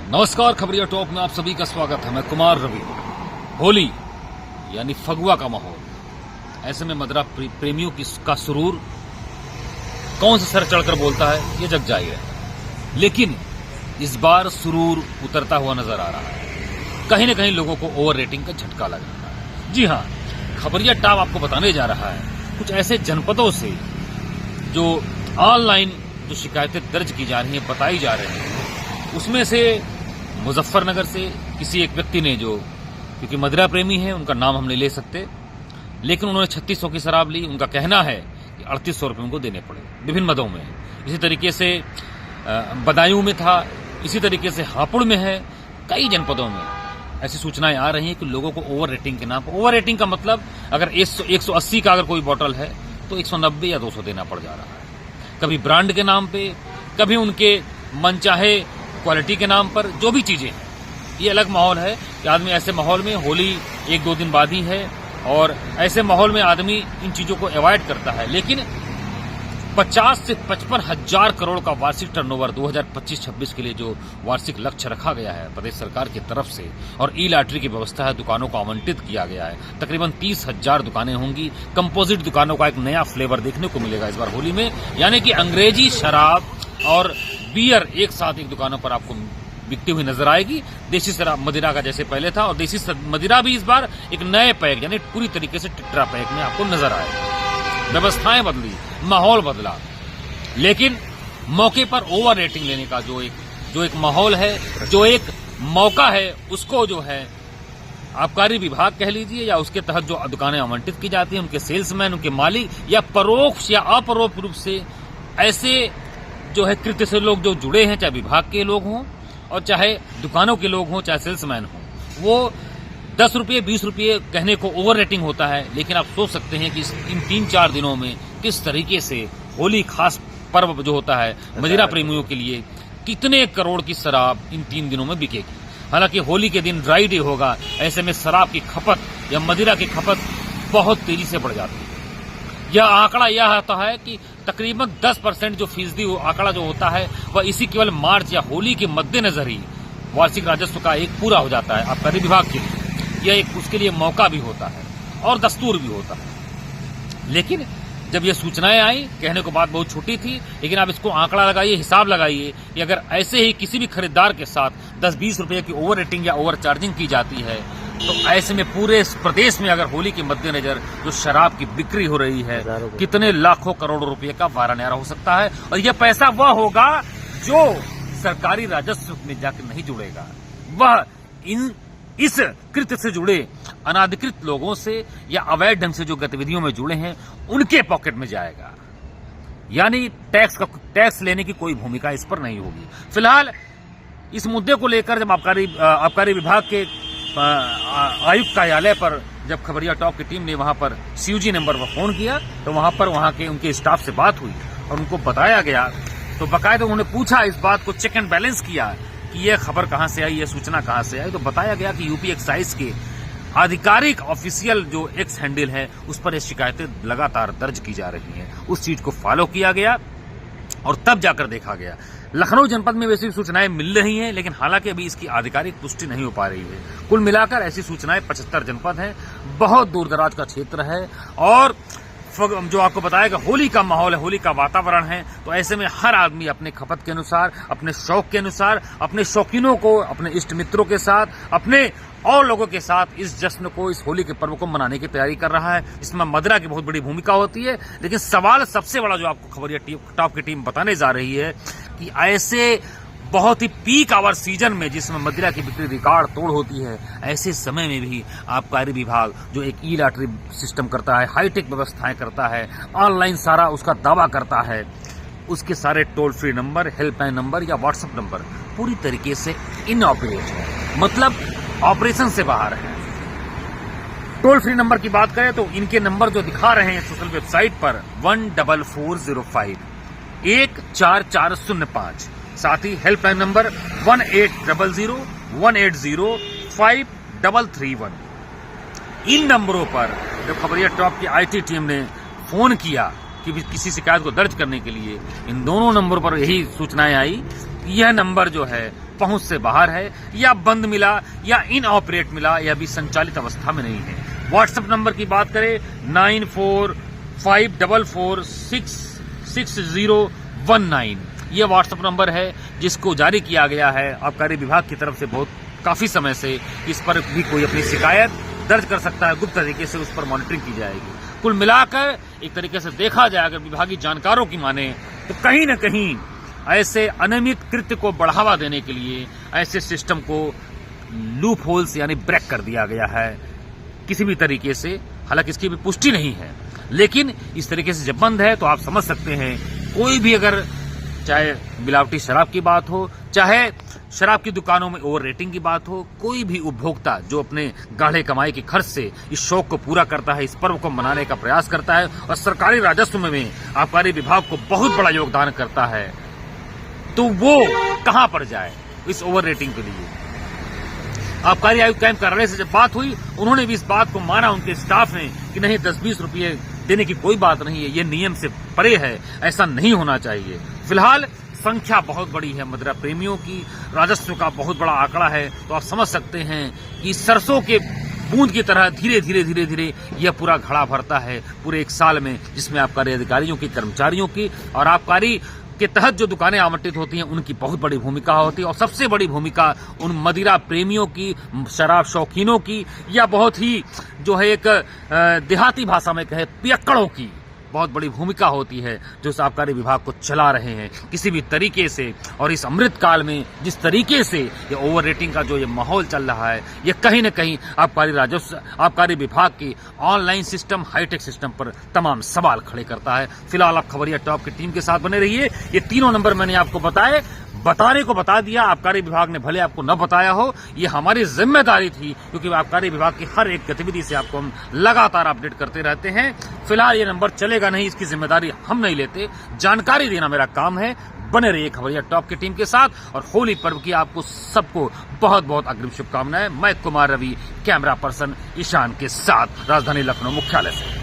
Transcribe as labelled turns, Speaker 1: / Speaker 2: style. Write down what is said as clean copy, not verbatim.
Speaker 1: नमस्कार, खबरिया टॉप में आप सभी का स्वागत है। मैं कुमार रवि। होली यानी फगुआ का माहौल, ऐसे में मदिरा प्रेमियों का सुरूर कौन सा सर चढ़कर बोलता है ये जग जाहिर है, लेकिन इस बार सुरूर उतरता हुआ नजर आ रहा है। कहीं न कहीं लोगों को ओवर रेटिंग का झटका लग रहा है। जी हां, खबरिया टॉप आपको बताने जा रहा है कुछ ऐसे जनपदों से जो ऑनलाइन जो शिकायतें दर्ज की जा रही हैं, बताई जा रही हैं। उसमें से मुजफ्फरनगर से किसी एक व्यक्ति ने, जो क्योंकि मदिरा प्रेमी है उनका नाम हम नहीं ले सकते, लेकिन उन्होंने 3600 की शराब ली। उनका कहना है कि 3800 रुपये उनको देने पड़े विभिन्न मदों में। इसी तरीके से बदायूं में था, इसी तरीके से हापुड़ में है। कई जनपदों में ऐसी सूचनाएं आ रही हैं कि लोगों को ओवर रेटिंग के नाम पर, ओवर रेटिंग का मतलब अगर 180 का अगर कोई बोतल है तो 190 या 200 देना पड़ जा रहा है। कभी ब्रांड के नाम पे, कभी उनके मनचाहे क्वालिटी के नाम पर, जो भी चीजें हैं। ये अलग माहौल है कि आदमी ऐसे माहौल में, होली 1-2 दिन बाद ही है और ऐसे माहौल में आदमी इन चीजों को अवॉइड करता है। लेकिन 50 से 55 हजार करोड़ का वार्षिक टर्नओवर 2025-26 के लिए जो वार्षिक लक्ष्य रखा गया है प्रदेश सरकार की तरफ से, और ई लॉटरी की व्यवस्था है, दुकानों को आवंटित किया गया है। तकरीबन 30,000 दुकानें होंगी। कंपोजिट दुकानों का एक नया फ्लेवर देखने को मिलेगा इस बार होली में, यानी कि अंग्रेजी शराब और बियर एक साथ एक दुकानों पर आपको बिकती हुई नजर आएगी। देसी शराब मदिरा का जैसे पहले था, और देसी मदिरा भी इस बार एक नए पैक यानी पूरी तरीके से टिट्रा पैक में आपको नजर आएगा। व्यवस्थाएं बदली, माहौल बदला, लेकिन मौके पर ओवर रेटिंग लेने का जो एक माहौल है, जो एक मौका है, उसको जो है आबकारी विभाग कह लीजिए या उसके तहत जो दुकानें आवंटित की जाती हैं, उनके सेल्समैन, उनके मालिक या परोक्ष या अपरोक्ष रूप से ऐसे जो है कृत्य से लोग जो जुड़े हैं, चाहे विभाग के लोग हों और चाहे दुकानों के लोग हों, चाहे सेल्समैन हों, वो 10 रुपये 20 रुपये कहने को ओवर रेटिंग होता है। लेकिन आप सोच सकते हैं कि इन 3-4 दिनों में किस तरीके से होली खास पर्व जो होता है मदिरा प्रेमियों के लिए, कितने करोड़ की शराब इन 3 दिनों में बिकेगी। हालांकि होली के दिन ड्राई डे होगा, ऐसे में शराब की खपत या मदिरा की खपत बहुत तेजी से बढ़ जाती है। यह आंकड़ा यह आता है कि तकरीबन 10% जो फीसदी आंकड़ा जो होता है वह इसी केवल मार्च या होली के मद्देनजर ही वार्षिक राजस्व का एक पूरा हो जाता है आबकारी विभाग के लिए। यह एक उसके लिए मौका भी होता है और दस्तूर भी होता है। लेकिन जब ये सूचनाएं आई, कहने को बात बहुत छोटी थी, लेकिन आप इसको आंकड़ा लगाइए, हिसाब लगाइए कि अगर ऐसे ही किसी भी खरीदार के साथ 10-20 रुपये की ओवर रेटिंग या ओवर चार्जिंग की जाती है, तो ऐसे में पूरे प्रदेश में अगर होली के मद्देनजर जो शराब की बिक्री हो रही है, कितने लाखों करोड़ रुपए का वारा न्यारा हो सकता है। और यह पैसा वह होगा जो सरकारी राजस्व में जाकर नहीं जुड़ेगा, वह इस कृत्य से जुड़े अनाधिकृत लोगों से या अवैध ढंग से जो गतिविधियों में जुड़े हैं उनके पॉकेट में जाएगा। यानी टैक्स लेने की कोई भूमिका इस पर नहीं होगी। फिलहाल इस मुद्दे को लेकर जब आबकारी विभाग के आयुक्त कार्यालय पर जब खबरिया टॉप की टीम ने वहां पर CUG नंबर पर फोन किया, तो वहां पर वहां के उनके स्टाफ से बात हुई और उनको बताया गया, तो बाकायदा उन्होंने पूछा, इस बात को चेक एंड बैलेंस किया कि यह खबर कहां से आई, यह सूचना कहां से आई। तो बताया गया कि यूपी एक्साइज के आधिकारिक ऑफिशियल जो एक्स हैंडल है उस पर यह शिकायतें लगातार दर्ज की जा रही हैं। उस चीज को फॉलो किया गया और तब जाकर देखा गया। लखनऊ जनपद में वैसी सूचनाएं मिल रही हैं, लेकिन हालांकि अभी इसकी आधिकारिक पुष्टि नहीं हो पा रही है। कुल मिलाकर ऐसी सूचनाएं 75 जनपद हैं, बहुत दूर दराज का क्षेत्र है और जो आपको बताएगा होली का माहौल है, होली का वातावरण है। तो ऐसे में हर आदमी अपने खपत के अनुसार, अपने शौक के अनुसार, अपने शौकीनों को, अपने इष्ट मित्रों के साथ, अपने और लोगों के साथ इस जश्न को, इस होली के पर्व को मनाने की तैयारी कर रहा है। इसमें मदिरा की बहुत बड़ी भूमिका होती है। लेकिन सवाल सबसे बड़ा जो आपको खबरिया टॉप की टीम बताने जा रही है कि ऐसे बहुत ही पीक आवर सीजन में, जिसमें मदिरा की बिक्री रिकॉर्ड तोड़ होती है, ऐसे समय में भी आबकारी विभाग जो एक ई लॉटरी सिस्टम करता है, हाईटेक व्यवस्थाएं करता है, ऑनलाइन सारा उसका दावा करता है, उसके सारे toll free number, helpline number या व्हाट्सएप नंबर पूरी तरीके से इनऑपरेट है, मतलब ऑपरेशन से बाहर है। टोल फ्री नंबर की बात करें तो इनके नंबर जो दिखा रहे हैं सोशल वेबसाइट पर 14405 14405, साथ ही हेल्पलाइन नंबर 1800 180 5331। इन नंबरों पर जब खबरिया टॉप की IT टीम ने फोन किया कि किसी शिकायत को दर्ज करने के लिए इन दोनों नंबरों पर यही सूचनाएं आई कि यह नंबर जो है पहुंच से बाहर है, या बंद मिला, या इनऑपरेट मिला, या भी संचालित अवस्था में नहीं है। व्हाट्सएप नंबर की बात करें 9454466019, यह व्हाट्सएप नंबर है जिसको जारी किया गया है आबकारी विभाग की तरफ से बहुत काफी समय से। इस पर भी कोई अपनी शिकायत दर्ज कर सकता है, गुप्त तरीके से उस पर मॉनिटरिंग की जाएगी। कुल मिलाकर एक तरीके से देखा जाए, अगर विभागीय जानकारों की माने, तो कहीं न कहीं ऐसे अनियमित कृत्य को बढ़ावा देने के लिए ऐसे सिस्टम को लूप होल्स यानी ब्रेक कर दिया गया है किसी भी तरीके से। हालांकि इसकी भी पुष्टि नहीं है, लेकिन इस तरीके से जब बंद है तो आप समझ सकते हैं कोई भी, अगर चाहे मिलावटी शराब की बात हो, चाहे शराब की दुकानों में ओवर रेटिंग की बात हो, कोई भी उपभोक्ता जो अपने गाढ़े कमाई के खर्च से इस शौक को पूरा करता है, इस पर्व को मनाने का प्रयास करता है और सरकारी राजस्व में आबकारी विभाग को बहुत बड़ा योगदान करता है, तो वो कहां पर जाए इस ओवर रेटिंग के लिए। आबकारी आयुक्त कैंप कार्यालय से जब बात हुई, उन्होंने भी इस बात को माना, उनके स्टाफ ने, कि नहीं 10-20 रुपये देने की कोई बात नहीं है, ये नियम से परे है, ऐसा नहीं होना चाहिए। फिलहाल संख्या बहुत बड़ी है मदिरा प्रेमियों की, राजस्व का बहुत बड़ा आंकड़ा है, तो आप समझ सकते हैं कि सरसों के बूंद की तरह धीरे धीरे यह पूरा घड़ा भरता है पूरे एक साल में, जिसमें आबकारी अधिकारियों की, कर्मचारियों की और आबकारी के तहत जो दुकानें आवंटित होती हैं उनकी बहुत बड़ी भूमिका होती है। और सबसे बड़ी भूमिका उन मदिरा प्रेमियों की, शराब शौकीनों की, या बहुत ही जो है एक देहाती भाषा में कहे पियक्कड़ों की बहुत बड़ी भूमिका होती है, जो इस आबकारी विभाग को चला रहे हैं किसी भी तरीके से। और इस अमृत काल में जिस तरीके से ये ओवर रेटिंग का जो ये माहौल चल रहा है, ये कहीं न कहीं आबकारी राजस्व, आबकारी विभाग की ऑनलाइन सिस्टम, हाईटेक सिस्टम पर तमाम सवाल खड़े करता है। फिलहाल आप खबरिया टॉप की टीम के साथ बने रहिए। ये तीनों नंबर मैंने आपको बताने को बता दिया, आबकारी विभाग ने भले आपको न बताया हो, ये हमारी जिम्मेदारी थी, क्योंकि आबकारी विभाग की हर एक गतिविधि से आपको हम लगातार अपडेट करते रहते हैं। फिलहाल ये नंबर चलेगा नहीं, इसकी जिम्मेदारी हम नहीं लेते, जानकारी देना मेरा काम है। बने रहिए खबरिया टॉप की टीम के साथ, और होली पर्व की आपको सबको बहुत बहुत अग्रिम शुभकामनाएं। मैं कुमार रवि, कैमरा पर्सन ईशान के साथ, राजधानी लखनऊ मुख्यालय से।